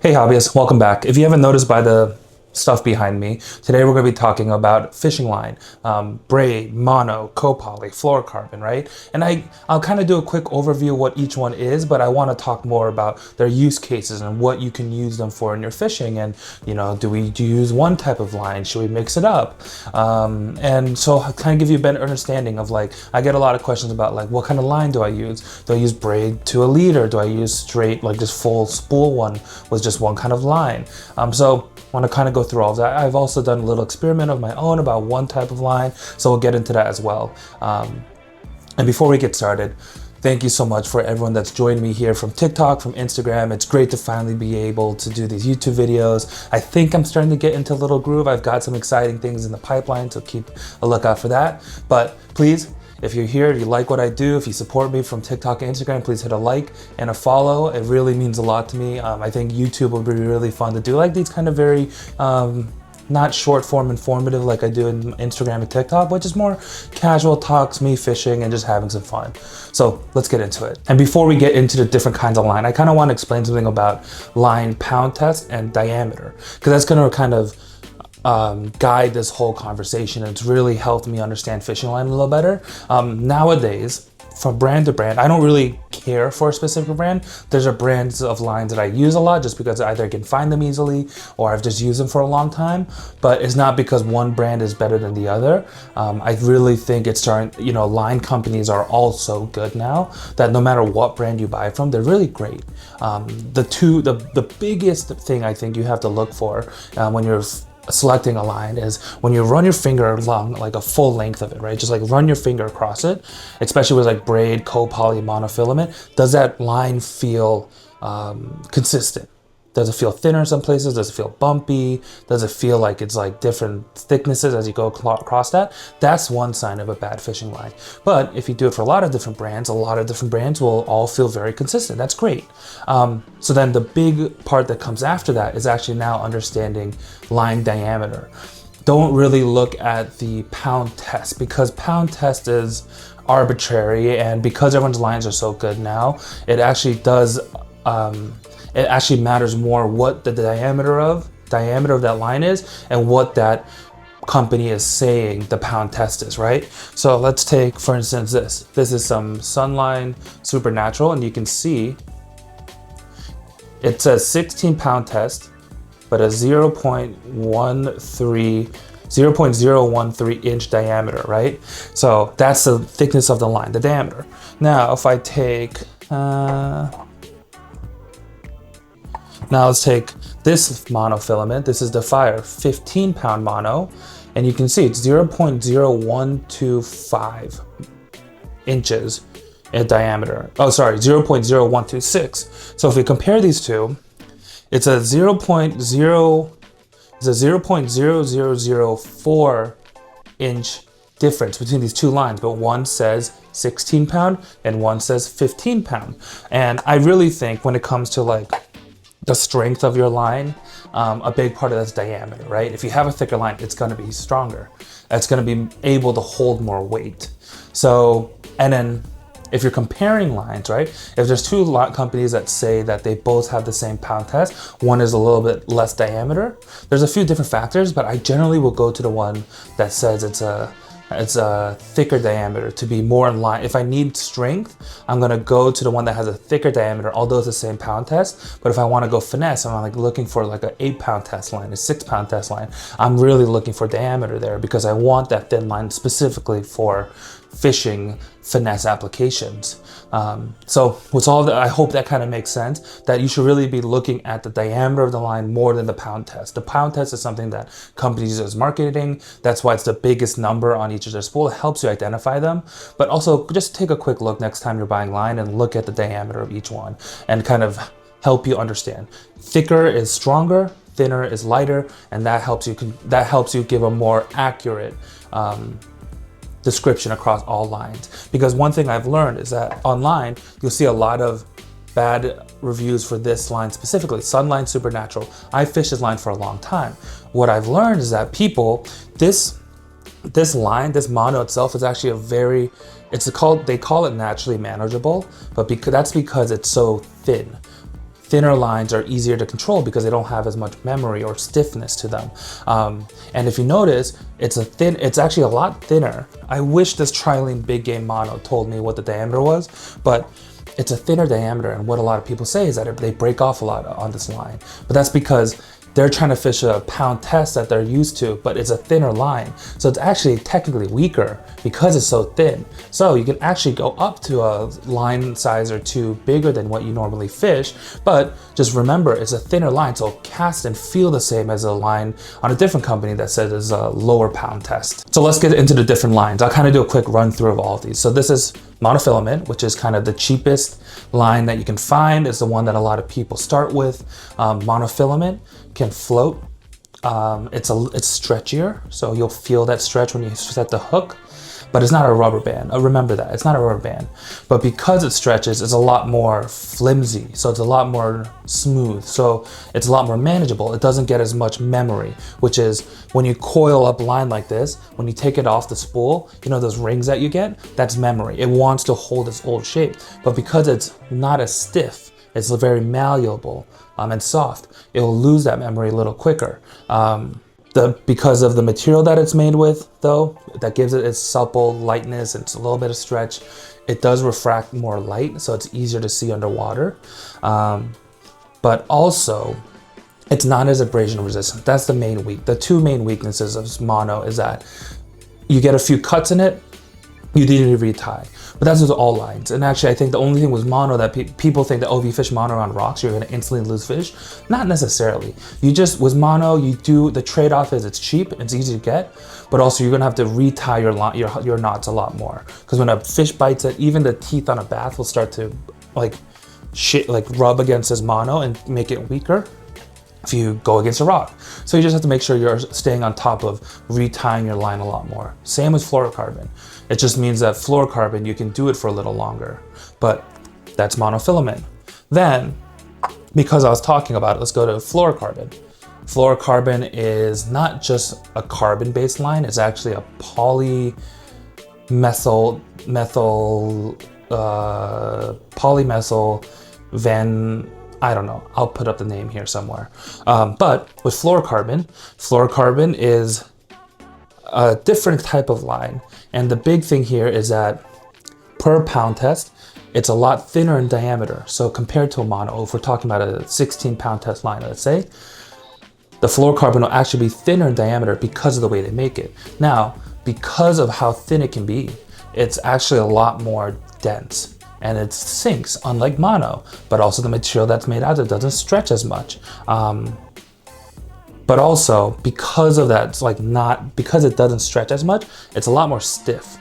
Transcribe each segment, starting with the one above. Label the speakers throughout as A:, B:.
A: Hey hobbyists, welcome back. If you haven't noticed by the stuff behind me, today we're going to be talking about fishing line, braid, mono, copoly, fluorocarbon, right? And I'll kind of do a quick overview of what each one is, but I want to talk more about their use cases and what you can use them for in your fishing. And, you know, do you use one type of line? Should we mix it up? And so I'll kind of give you a better understanding of, like, I get a lot of questions about, like, what kind of line do I use? Do I use braid to a leader? Do I use straight, like just full spool one with just one kind of line? So I want to kind of go through all of that. I've also done a little experiment of my own about one type of line, so we'll get into that as well. And before we get started, thank you so much for everyone that's joined me here from TikTok, from Instagram. It's great to finally be able to do these YouTube videos. I think I'm starting to get into a little groove. I've got some exciting things in the pipeline, so keep a lookout for that. But please, if you're here, if you like what I do, if you support me from TikTok and Instagram, please hit a like and a follow. It really means a lot to me. I think YouTube will be really fun to do, like these kind of very, not short form informative like I do in Instagram and TikTok, but just more casual talks, me fishing and just having some fun. So let's get into it. And before we get into the different kinds of line, I kind of want to explain something about line pound test and diameter, because that's going to kind of guide this whole conversation. It's really helped me understand fishing line a little better. Nowadays, from brand to brand, I don't really care for a specific brand. There's brands of lines that I use a lot just because either I can find them easily or I've just used them for a long time, but it's not because one brand is better than the other. I really think it's starting, you know, line companies are all so good now that no matter what brand you buy from, they're really great. The biggest thing I think you have to look for when you're selecting a line is when you run your finger along like a full length of it, right? Just like run your finger across it, especially with like braid, copoly, monofilament. Does that line feel consistent? Does it feel thinner in some places? Does it feel bumpy? Does it feel like it's like different thicknesses as you go across that? That's one sign of a bad fishing line. But if you do it for a lot of different brands will all feel very consistent. That's great. So then the big part that comes after that is actually now understanding line diameter. Don't really look at the pound test, because pound test is arbitrary, and because everyone's lines are so good now, it actually does it actually matters more what the diameter of that line is and what that company is saying the pound test is, right? So let's take, for instance, this is some Sunline Supernatural, and you can see it says 16 pound test, but a 0.013 inch diameter, right? So that's the thickness of the line, the diameter. Now, if I take, now let's take this monofilament. This is the Fire 15 pound mono, and you can see it's 0.0125 inches in diameter. Oh, sorry, 0.0126. So if we compare these two, it's a 0.0004 inch difference between these two lines, but one says 16 pound and one says 15 pound. And I really think when it comes to like the strength of your line, a big part of that's diameter, right? If you have a thicker line, it's gonna be stronger. It's gonna be able to hold more weight. So, and then if you're comparing lines, right? If there's two companies that say that they both have the same pound test, one is a little bit less diameter. There's a few different factors, but I generally will go to the one that says it's a thicker diameter to be more in line. If I need strength, I'm gonna go to the one that has a thicker diameter, although it's the same pound test. But if I wanna go finesse, I'm like looking for like an 8 pound test line, a 6 pound test line, I'm really looking for diameter there because I want that thin line specifically for fishing finesse applications. So with all that, I hope that kind of makes sense, that you should really be looking at the diameter of the line more than the pound test. The pound test is something that companies use as marketing. That's why it's the biggest number on each of their spool. It helps you identify them, but also just take a quick look next time you're buying line and look at the diameter of each one and kind of help you understand. Thicker is stronger, thinner is lighter, and that helps you give a more accurate description across all lines. Because one thing I've learned is that online, you'll see a lot of bad reviews for this line specifically, Sunline Supernatural. I fished this line for a long time. What I've learned is that people, this line, this mono itself is actually a very, they call it naturally manageable, but that's because it's so thin thinner lines are easier to control because they don't have as much memory or stiffness to them. And if you notice, it's actually a lot thinner. I wish this trilene big game mono told me what the diameter was, but it's a thinner diameter, and what a lot of people say is that they break off a lot on this line. But that's because they're trying to fish a pound test that they're used to, but it's a thinner line. So it's actually technically weaker because it's so thin. So you can actually go up to a line size or two bigger than what you normally fish, but just remember it's a thinner line, so cast and feel the same as a line on a different company that says it's a lower pound test. So let's get into the different lines. I'll kind of do a quick run through of all of these. So this is monofilament, which is kind of the cheapest line that you can find. It's the one that a lot of people start with. Monofilament can float. It's stretchier, so you'll feel that stretch when you set the hook, but it's not a rubber band. Remember that, it's not a rubber band. But because it stretches, it's a lot more flimsy, so it's a lot more smooth, so it's a lot more manageable. It doesn't get as much memory, which is when you coil up line like this, when you take it off the spool, you know those rings that you get? That's memory. It wants to hold its old shape, but because it's not as stiff, it's very malleable and soft, it'll lose that memory a little quicker. Because of the material that it's made with, though, that gives it its supple lightness and it's a little bit of stretch, it does refract more light, so it's easier to see underwater. But also, it's not as abrasion resistant. That's the two main weaknesses of mono is that you get a few cuts in it, you need to retie. But that's with all lines. And actually, I think the only thing with mono that people think that, oh, if you fish mono around rocks, you're gonna instantly lose fish. Not necessarily. With mono, the trade-off is it's cheap, it's easy to get, but also you're gonna have to retie your knots a lot more. Because when a fish bites it, even the teeth on a bath will start to like rub against this mono and make it weaker if you go against a rock. So you just have to make sure you're staying on top of retying your line a lot more. Same with fluorocarbon. It just means that fluorocarbon, you can do it for a little longer, but that's monofilament. Then, because I was talking about it, let's go to fluorocarbon. Fluorocarbon is not just a carbon-based line, it's actually a polymethyl I don't know, I'll put up the name here somewhere. But with fluorocarbon is a different type of line. And the big thing here is that per pound test, it's a lot thinner in diameter. So compared to a mono, if we're talking about a 16 pound test line, let's say, the fluorocarbon will actually be thinner in diameter because of the way they make it. Now, because of how thin it can be, it's actually a lot more dense and it sinks, unlike mono, but also the material that's made out of it doesn't stretch as much. But also, because of that, because it doesn't stretch as much, it's a lot more stiff.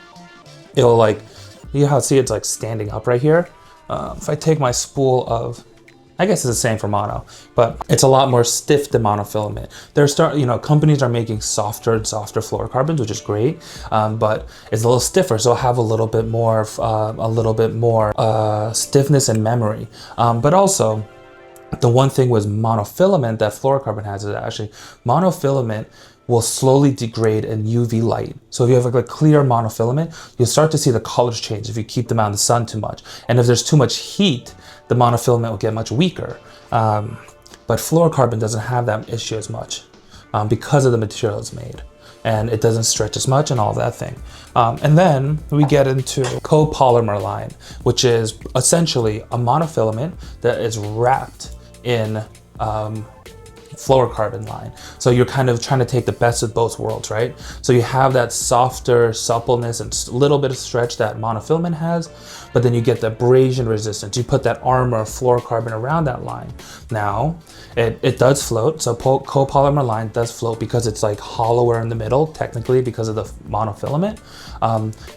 A: It'll you know how it's like standing up right here? If I take my spool of, I guess it's the same for mono, but it's a lot more stiff than monofilament. Companies are making softer and softer fluorocarbons, which is great, but it's a little stiffer, so it'll have a little bit more stiffness and memory. But also, the one thing with monofilament that fluorocarbon has is that actually monofilament will slowly degrade in UV light. So if you have a clear monofilament, you'll start to see the colors change if you keep them out in the sun too much. And if there's too much heat, the monofilament will get much weaker. But fluorocarbon doesn't have that issue as much because of the material it's made. And it doesn't stretch as much and all that thing. And then we get into copolymer line, which is essentially a monofilament that is wrapped in fluorocarbon line. So you're kind of trying to take the best of both worlds, right? So you have that softer suppleness and a little bit of stretch that monofilament has, but then you get the abrasion resistance. You put that armor of fluorocarbon around that line. Now, it does float. So copolymer line does float because it's like hollower in the middle, technically because of the monofilament.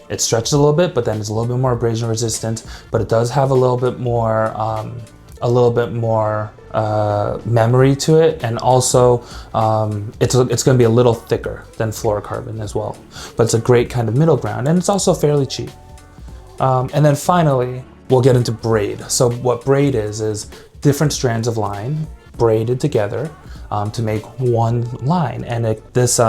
A: It stretches a little bit, but then it's a little bit more abrasion resistant, but it does have a little bit more memory to it, and also it's going to be a little thicker than fluorocarbon as well, but it's a great kind of middle ground, and it's also fairly cheap. And then finally we'll get into braid. So what braid is different strands of line braided together to make one line. And this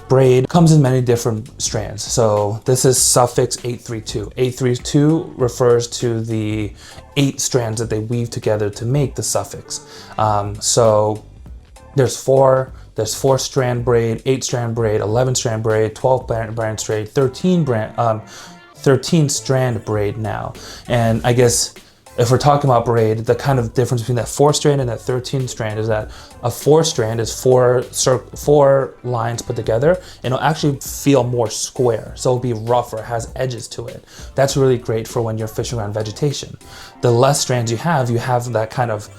A: braid comes in many different strands. So this is suffix 832. 832 refers to the 8 strands that they weave together to make the suffix. So there's 4 strand braid, 8 strand braid, 11 strand braid, 12 brand strand, 13 strand braid now. And I guess if we're talking about braid, the kind of difference between that 4 strand and that 13 strand is that a 4 strand is 4 lines put together, and it'll actually feel more square. So it'll be rougher, it has edges to it. That's really great for when you're fishing around vegetation. The less strands you have that kind of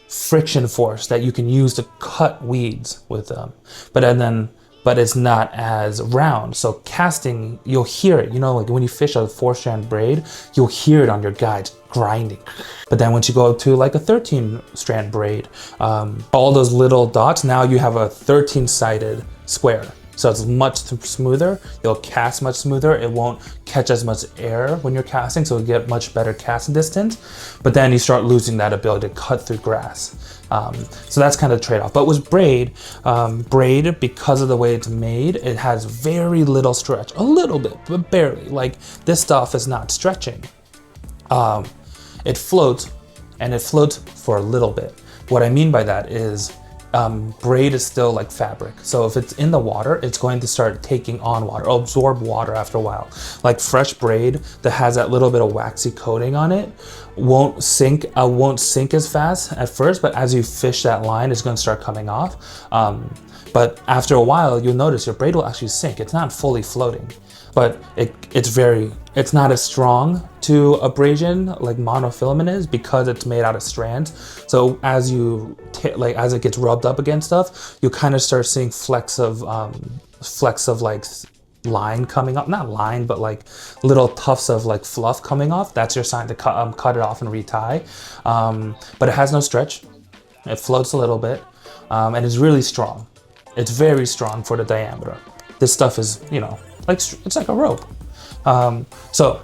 A: friction force that you can use to cut weeds with them. But it's not as round. So casting, you'll hear it, like when you fish a 4-strand braid, you'll hear it on your guides grinding. But then once you go to like a 13-strand braid, all those little dots, now you have a 13-sided square. So it's much smoother. You'll cast much smoother. It won't catch as much air when you're casting, so you get much better casting distance. But then you start losing that ability to cut through grass. So that's kind of the trade-off. But with braid, because of the way it's made, it has very little stretch. A little bit, but barely. Like this stuff is not stretching. It floats, and it floats for a little bit. What I mean by that is braid is still like fabric. So if it's in the water, it's going to start taking on water, absorb water after a while. Like fresh braid that has that little bit of waxy coating on it won't sink as fast at first, but as you fish that line, it's going to start coming off. But after a while, you'll notice your braid will actually sink. It's not fully floating, but it's not as strong to abrasion like monofilament is because it's made out of strands. So as as it gets rubbed up against stuff, you kind of start seeing flecks of like line coming up, not line, but like little tufts of like fluff coming off. That's your sign to cut it off and retie. But it has no stretch. It floats a little bit, and it's really strong. It's very strong for the diameter. This stuff is, it's like a rope. So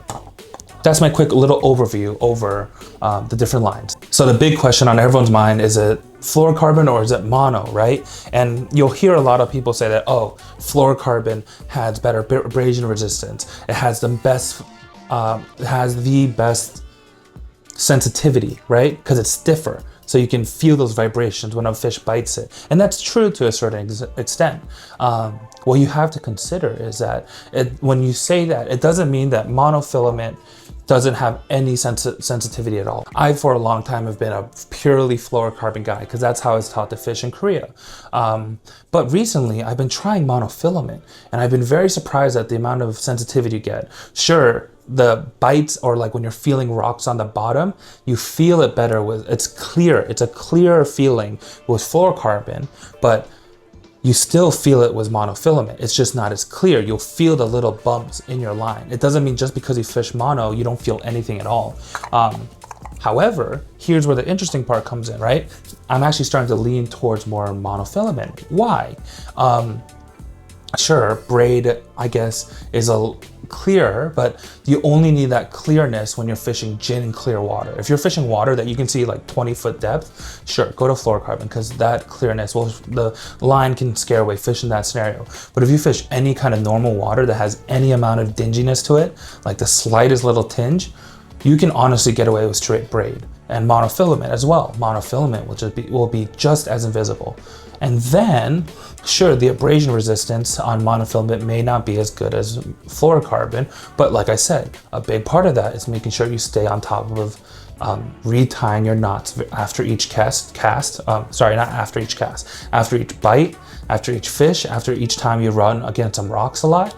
A: that's my quick little overview over the different lines. So the big question on everyone's mind, is it fluorocarbon or is it mono, right? And you'll hear a lot of people say that, oh, fluorocarbon has better abrasion resistance. It has the best sensitivity, right? Because it's stiffer. So you can feel those vibrations when a fish bites it. And that's true to a certain extent. What you have to consider is that when you say that, it doesn't mean that monofilament doesn't have any sensitivity at all. I, for a long time, have been a purely fluorocarbon guy because that's how I was taught to fish in Korea. But recently, I've been trying monofilament, and I've been very surprised at the amount of sensitivity you get. Sure, the bites, or like when you're feeling rocks on the bottom, you feel it better it's clear. It's a clearer feeling with fluorocarbon, but you still feel it with monofilament. It's just not as clear. You'll feel the little bumps in your line. It doesn't mean just because you fish mono, you don't feel anything at all. However, here's where the interesting part comes in, right? I'm actually starting to lean towards more monofilament. Why? Sure, braid, I guess, is a clearer, but you only need that clearness when you're fishing gin and clear water. If you're fishing water that you can see like 20-foot depth, sure, go to fluorocarbon, because that clearness, the line can scare away fish in that scenario. But if you fish any kind of normal water that has any amount of dinginess to it, like the slightest little tinge, you can honestly get away with straight braid. And monofilament as well. Monofilament will be just as invisible. And then, sure, the abrasion resistance on monofilament may not be as good as fluorocarbon, but like I said, a big part of that is making sure you stay on top of retying your knots after each after each bite, after each fish, after each time you run against some rocks a lot.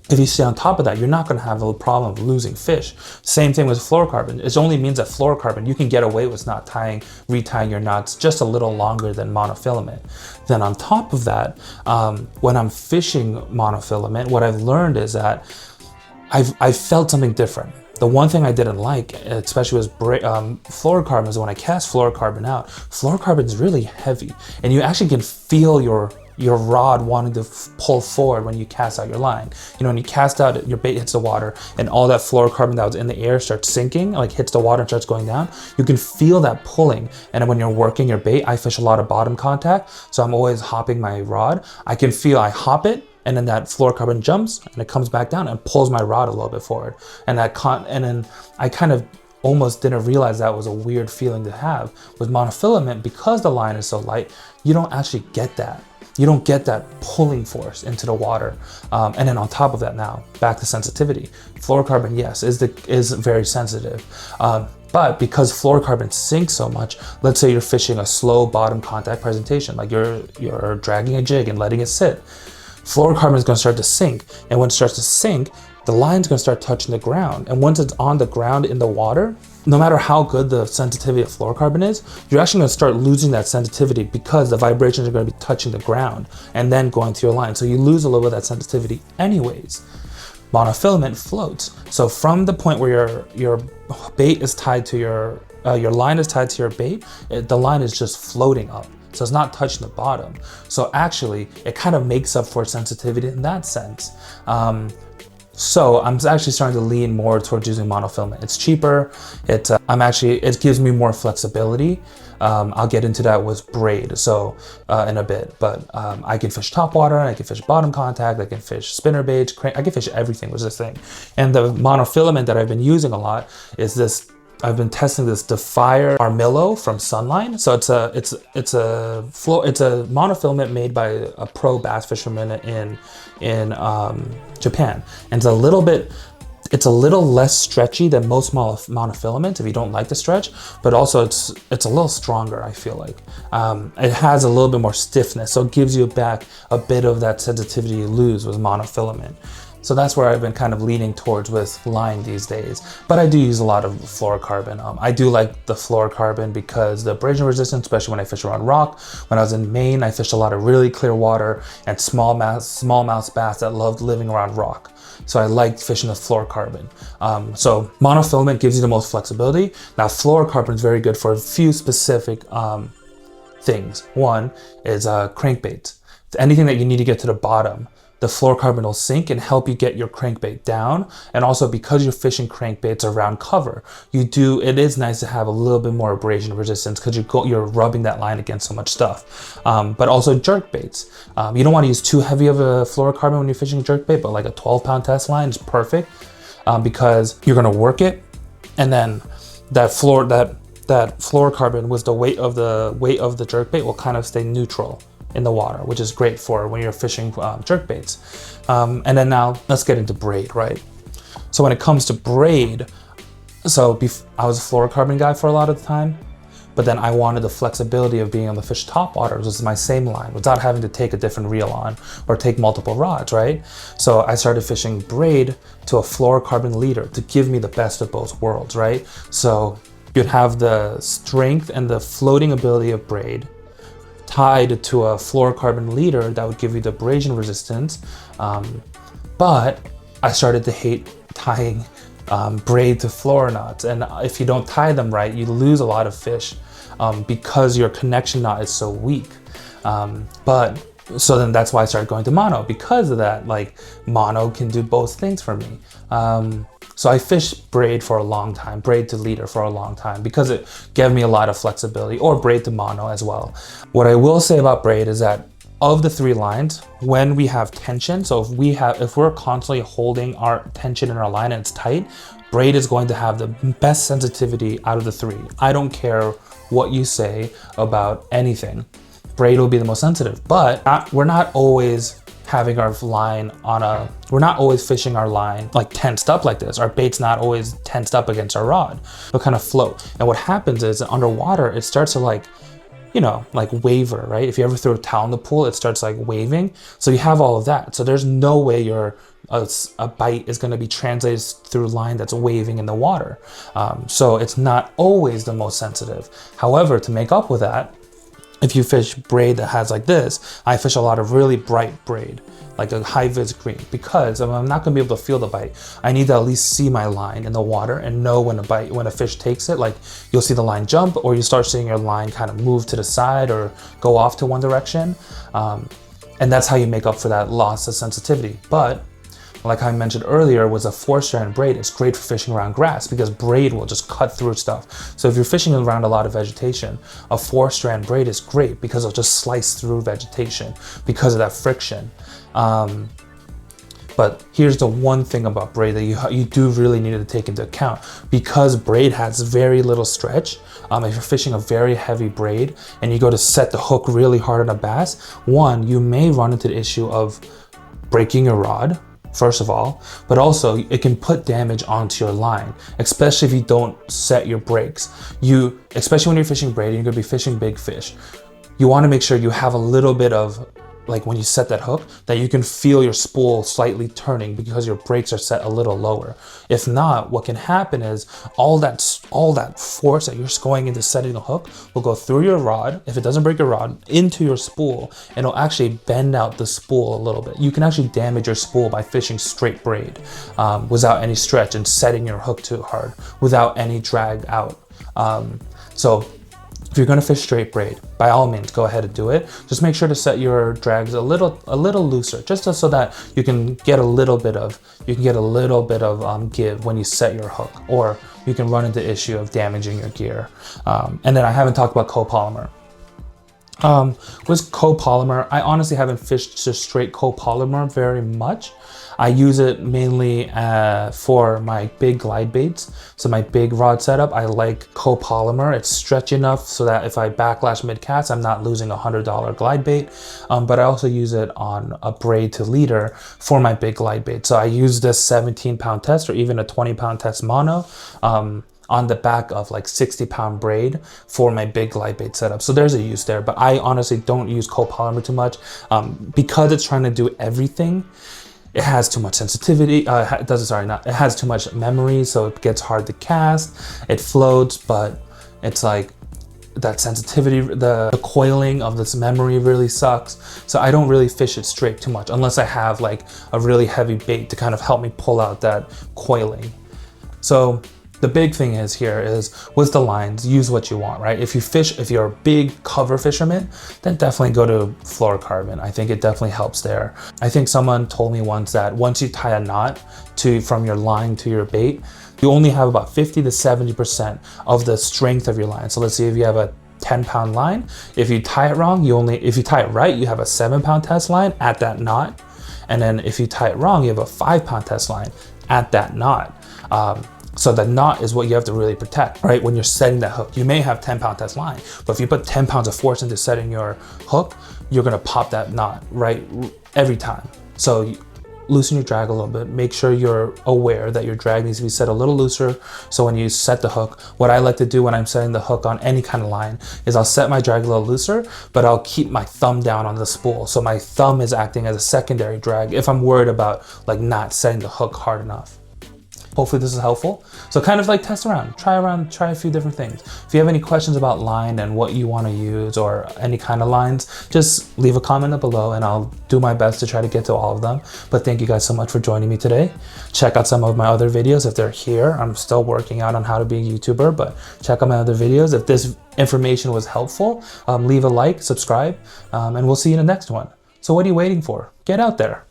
A: If you stay on top of that, you're not going to have a problem of losing fish. Same thing with fluorocarbon. It only means that fluorocarbon, you can get away with not retying your knots just a little longer than monofilament. Then on top of that, when I'm fishing monofilament, what I've learned is that I've felt something different. The one thing I didn't like, especially with fluorocarbon, is when I cast fluorocarbon out, fluorocarbon is really heavy, and you actually can feel your your rod wanting to pull forward when you cast out your line. You know, when you cast out, your bait hits the water and all that fluorocarbon that was in the air starts sinking, like hits the water and starts going down. You can feel that pulling. And when you're working your bait, I fish a lot of bottom contact, so I'm always hopping my rod. I can feel I hop it, and then that fluorocarbon jumps and it comes back down and pulls my rod a little bit forward. And then I kind of almost didn't realize that was a weird feeling to have. With monofilament, because the line is so light, you don't actually get that. You don't get that pulling force into the water. And then on top of that, now back to sensitivity. Fluorocarbon, yes, is very sensitive. But because fluorocarbon sinks so much, let's say you're fishing a slow bottom contact presentation, like you're dragging a jig and letting it sit. Fluorocarbon is going to start to sink, and when it starts to sink, the line's going to start touching the ground. And once it's on the ground in the water, no matter how good the sensitivity of fluorocarbon is, you're actually going to start losing that sensitivity because the vibrations are going to be touching the ground and then going to your line. So you lose a little bit of that sensitivity anyways. Monofilament floats. So from the point where your bait is tied to your line is tied to your bait, the line is just floating up. So it's not touching the bottom. So actually, it kind of makes up for sensitivity in that sense. So I'm actually starting to lean more towards using monofilament. It's cheaper. It gives me more flexibility. I'll get into that with braid so in a bit, but I can fish top water, I can fish bottom contact, I can fish spinner baits, I can fish everything with this thing. And the monofilament that I've been using a lot is this. I've been testing this Defire Armillo from Sunline. So it's a monofilament made by a pro bass fisherman in Japan, and it's a little less stretchy than most monofilament if you don't like the stretch, but also it's a little stronger. I feel like it has a little bit more stiffness, so it gives you back a bit of that sensitivity you lose with monofilament. So that's where I've been kind of leaning towards with line these days. But I do use a lot of fluorocarbon. I do like the fluorocarbon because the abrasion resistance, especially when I fish around rock. When I was in Maine, I fished a lot of really clear water and smallmouth bass that loved living around rock. So I liked fishing with fluorocarbon. So monofilament gives you the most flexibility. Now fluorocarbon is very good for a few specific things. One is crankbaits. Anything that you need to get to the bottom, the fluorocarbon will sink and help you get your crankbait down. And also because you're fishing crankbaits around cover, it is nice to have a little bit more abrasion resistance because you're rubbing that line against so much stuff. But also jerk baits. You don't want to use too heavy of a fluorocarbon when you're fishing jerkbait, but like a 12-pound test line is perfect because you're going to work it, and then that fluorocarbon with the weight of the jerkbait will kind of stay neutral in the water, which is great for when you're fishing jerk baits. And then now let's get into braid, right? So when it comes to braid, I was a fluorocarbon guy for a lot of the time, but then I wanted the flexibility of being able to fish top water, which is my same line, without having to take a different reel on or take multiple rods, right? So I started fishing braid to a fluorocarbon leader to give me the best of both worlds, right? So you'd have the strength and the floating ability of braid tied to a fluorocarbon leader that would give you the abrasion resistance. But I started to hate tying braid to fluoro knots. And if you don't tie them right, you lose a lot of fish because your connection knot is so weak. So then that's why I started going to mono. Because of that, like mono can do both things for me. So I fished braid for a long time, braid to leader for a long time because it gave me a lot of flexibility, or braid to mono as well. What I will say about braid is that of the three lines, when we have tension, so if we're constantly holding our tension in our line and it's tight, braid is going to have the best sensitivity out of the three. I don't care what you say about anything. Braid will be the most sensitive, but we're not always having our line we're not always fishing our line like tensed up like this. Our bait's not always tensed up against our rod. It'll kind of float. And what happens is underwater, it starts to like waver, right? If you ever throw a towel in the pool, it starts like waving. So you have all of that. So there's no way a bite is going to be translated through line that's waving in the water. So it's not always the most sensitive. However, to make up with that, if you fish braid that has like this, I fish a lot of really bright braid, like a high vis green, because I'm not gonna be able to feel the bite. I need to at least see my line in the water and know when a fish takes it. Like you'll see the line jump, or you start seeing your line kind of move to the side or go off to one direction. And that's how you make up for that loss of sensitivity. But like I mentioned earlier, was a 4-strand braid. It's great for fishing around grass because braid will just cut through stuff. So if you're fishing around a lot of vegetation, a 4-strand braid is great because it'll just slice through vegetation because of that friction. But here's the one thing about braid that you do really need to take into account. Because braid has very little stretch, if you're fishing a very heavy braid and you go to set the hook really hard on a bass, one, you may run into the issue of breaking your rod, first of all, but also it can put damage onto your line, especially if you don't set your breaks. Especially when you're fishing braid and you're gonna be fishing big fish, you wanna make sure you have a little bit of, like when you set that hook, that you can feel your spool slightly turning because your brakes are set a little lower. If not, what can happen is all that force that you're going into setting the hook will go through your rod, if it doesn't break your rod, into your spool, and it'll actually bend out the spool a little bit. You can actually damage your spool by fishing straight braid without any stretch and setting your hook too hard without any drag out. So if you're gonna fish straight braid, by all means, go ahead and do it. Just make sure to set your drags a little looser, just so that you can get a little bit of give when you set your hook, or you can run into the issue of damaging your gear. And then I haven't talked about copolymer. With copolymer, I honestly haven't fished just straight copolymer very much. I use it mainly for my big glide baits. So my big rod setup, I like copolymer. It's stretchy enough so that if I backlash mid-cast, I'm not losing a $100 glide bait. But I also use it on a braid to leader for my big glide bait. So I use this 17-pound test or even a 20-pound test mono on the back of like 60-pound braid for my big glide bait setup. So there's a use there, but I honestly don't use copolymer too much because it's trying to do everything. It has too much sensitivity, it has too much memory, so it gets hard to cast. It floats, but it's like that sensitivity, the coiling of this memory really sucks. So I don't really fish it straight too much unless I have like a really heavy bait to kind of help me pull out that coiling. So the big thing is with the lines, use what you want, right? If you're a big cover fisherman, then definitely go to fluorocarbon. I think it definitely helps there. I think someone told me once that once you tie a knot from your line to your bait, you only have about 50 to 70% of the strength of your line. So let's say if you have a 10-pound line, if you tie it wrong, if you tie it right, you have a 7-pound test line at that knot. And then if you tie it wrong, you have a 5-pound test line at that knot. So the knot is what you have to really protect, right? When you're setting that hook, you may have 10-pound test line, but if you put 10 pounds of force into setting your hook, you're gonna pop that knot, right? Every time. So loosen your drag a little bit. Make sure you're aware that your drag needs to be set a little looser. So when you set the hook, what I like to do when I'm setting the hook on any kind of line is I'll set my drag a little looser, but I'll keep my thumb down on the spool. So my thumb is acting as a secondary drag if I'm worried about like not setting the hook hard enough. Hopefully this is helpful. So kind of like test around, try a few different things. If you have any questions about line and what you want to use or any kind of lines, just leave a comment up below and I'll do my best to try to get to all of them. But thank you guys so much for joining me today. Check out some of my other videos if they're here. I'm still working out on how to be a YouTuber, but check out my other videos. If this information was helpful, leave a like, subscribe, and we'll see you in the next one. So what are you waiting for? Get out there.